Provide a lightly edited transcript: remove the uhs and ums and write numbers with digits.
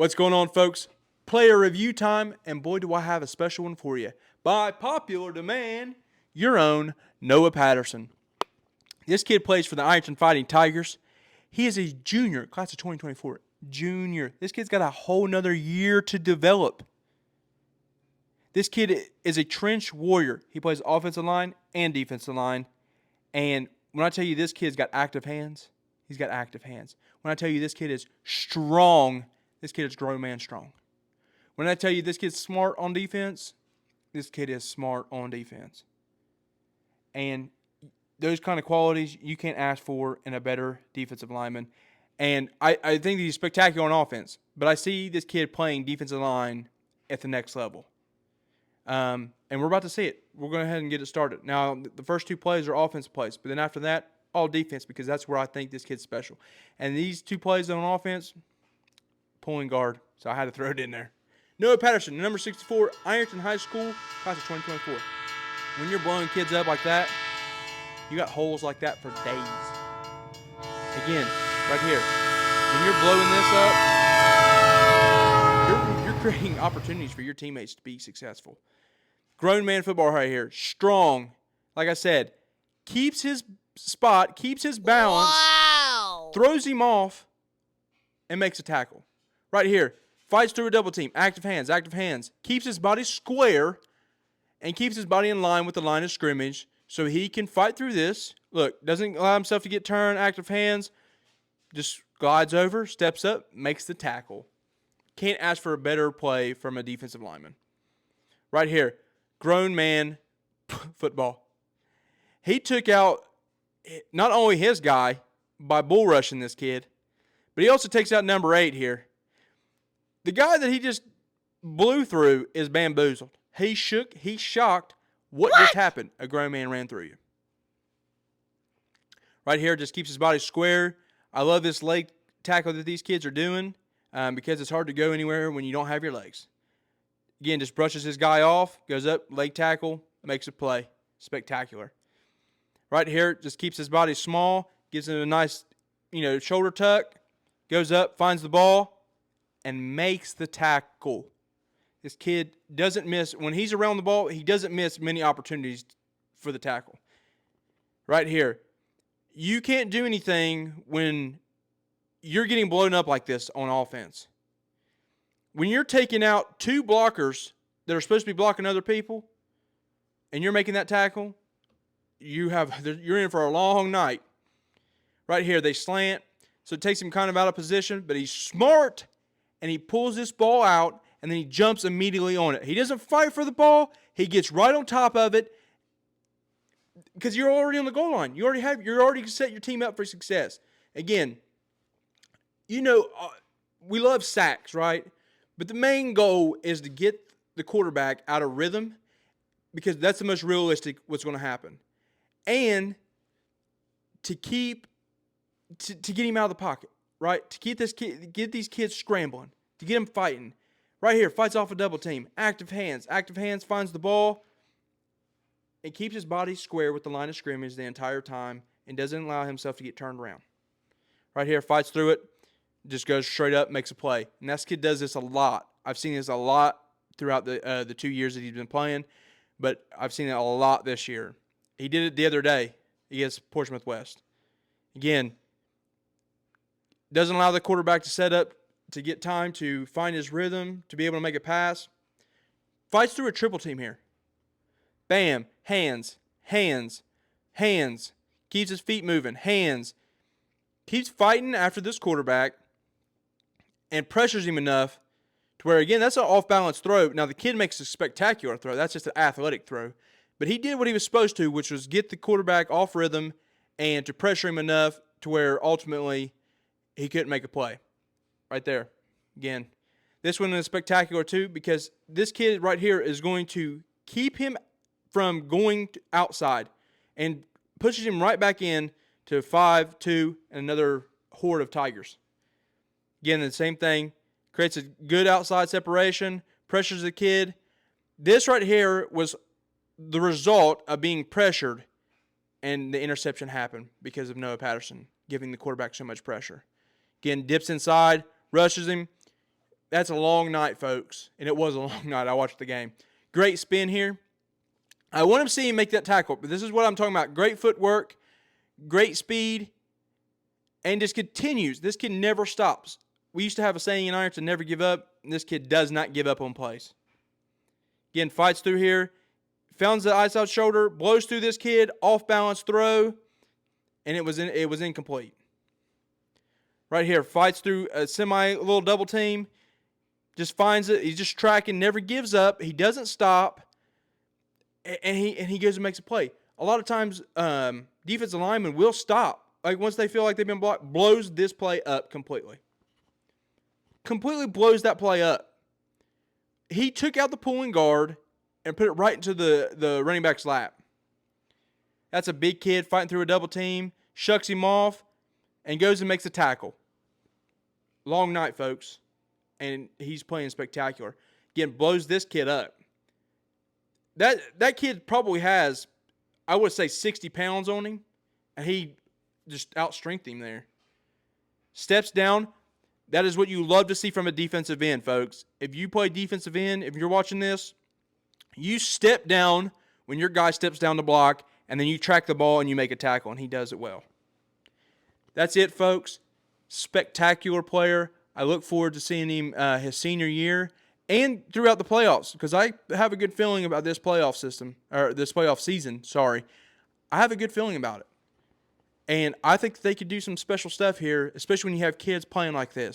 What's going on, folks? Player review time, and boy, do I have a special one for you. By popular demand, your own Noah Patterson. This kid plays for the Ironton Fighting Tigers. He is a junior, class of 2024. Junior. This kid's got a whole nother year to develop. This kid is a trench warrior. He plays offensive line and defensive line. And when I tell you this kid's got active hands, he's got active hands. When I tell you this kid is strong, this kid is grown man strong. When I tell you this kid's smart on defense, this kid is smart on defense. And those kind of qualities you can't ask for in a better defensive lineman. And I think that he's spectacular on offense, but I see this kid playing defensive line at the next level. And we're about to see it. We're going to go ahead and get it started. Now, the first two plays are offensive plays, but then after that, all defense, because that's where I think this kid's special. And these two plays on offense, pulling guard, so I had to throw it in there. Noah Patterson, number 64, Ironton High School, class of 2024. When you're blowing kids up like that, you got holes like that for days. Again, right here, when you're blowing this up, you're creating opportunities for your teammates to be successful. Grown man football right here, strong. Like I said, keeps his spot, keeps his balance, throws him off, and makes a tackle. Right here, fights through a double team, active hands, keeps his body square, and keeps his body in line with the line of scrimmage so he can fight through this. Look, doesn't allow himself to get turned, active hands, just glides over, steps up, makes the tackle. Can't ask for a better play from a defensive lineman. Right here, grown man football. He took out not only his guy by bull rushing this kid, but he also takes out number 8 here. The guy that he just blew through is bamboozled. He's shocked. What just happened? A grown man ran through you. Right here, just keeps his body square. I love this leg tackle that these kids are doing because it's hard to go anywhere when you don't have your legs. Again, just brushes his guy off, goes up, leg tackle, makes a play. Spectacular. Right here, just keeps his body small, gives him a nice, shoulder tuck, goes up, finds the ball, and makes the tackle. This kid doesn't miss. When he's around the ball, he doesn't miss many opportunities for the tackle. Right here. You can't do anything when you're getting blown up like this on offense. When you're taking out two blockers that are supposed to be blocking other people, and you're making that tackle, you're in for a long night. Right here, they slant, so it takes him kind of out of position, but he's smart, and he pulls this ball out, and then he jumps immediately on it. He doesn't fight for the ball. He gets right on top of it because you're already on the goal line. You're already set your team up for success. Again, we love sacks, right? But the main goal is to get the quarterback out of rhythm because that's the most realistic what's going to happen. And to get him out of the pocket, right? To get these kids scrambling, to get them fighting. Right here, fights off a double team. Active hands, finds the ball, and keeps his body square with the line of scrimmage the entire time and doesn't allow himself to get turned around. Right here, fights through it, just goes straight up, makes a play. And this kid does this a lot. I've seen this a lot throughout the 2 years that he's been playing, but I've seen it a lot this year. He did it the other day against Portsmouth West. Again, doesn't allow the quarterback to set up to get time to find his rhythm, to be able to make a pass. Fights through a triple team here. Bam, hands. Keeps his feet moving, hands. Keeps fighting after this quarterback and pressures him enough to where, again, that's an off-balance throw. Now, the kid makes a spectacular throw. That's just an athletic throw. But he did what he was supposed to, which was get the quarterback off rhythm and to pressure him enough to where ultimately he couldn't make a play. Right there. Again, this one is spectacular too because this kid right here is going to keep him from going outside and pushes him right back in to 5-2 and another horde of Tigers. Again, the same thing. Creates a good outside separation, pressures the kid. This right here was the result of being pressured, and the interception happened because of Noah Patterson giving the quarterback so much pressure. Again, dips inside, rushes him, That's a long night, folks. And it was a long night. I watched the game. Great spin here. I want to see him make that tackle, but this is what I'm talking about. Great footwork, great speed, and just continues. This kid never stops. We used to have a saying in Ironton, never give up, and this kid does not give up on plays. Again, fights through here, founds the ice out shoulder, blows through this kid, off balance throw, and it was incomplete. Right here, fights through a little double team, just finds it. He's just tracking, never gives up. He doesn't stop, and he goes and makes a play. A lot of times, defensive linemen will stop. Like once they feel like they've been blocked, blows this play up completely. Completely blows that play up. He took out the pulling guard and put it right into the running back's lap. That's a big kid fighting through a double team, shucks him off, and goes and makes a tackle. Long night, folks. And he's playing spectacular. Again, blows this kid up. That kid probably has, I would say, 60 pounds on him, and he just outstrengthened him there. Steps down. That is what you love to see from a defensive end, folks. If you play defensive end, if you're watching this, you step down when your guy steps down to block, and then you track the ball and you make a tackle, and he does it well. That's it, folks. Spectacular player. I look forward to seeing him his senior year and throughout the playoffs, because I have a good feeling about this playoff season. Sorry. I have a good feeling about it. And I think they could do some special stuff here, especially when you have kids playing like this.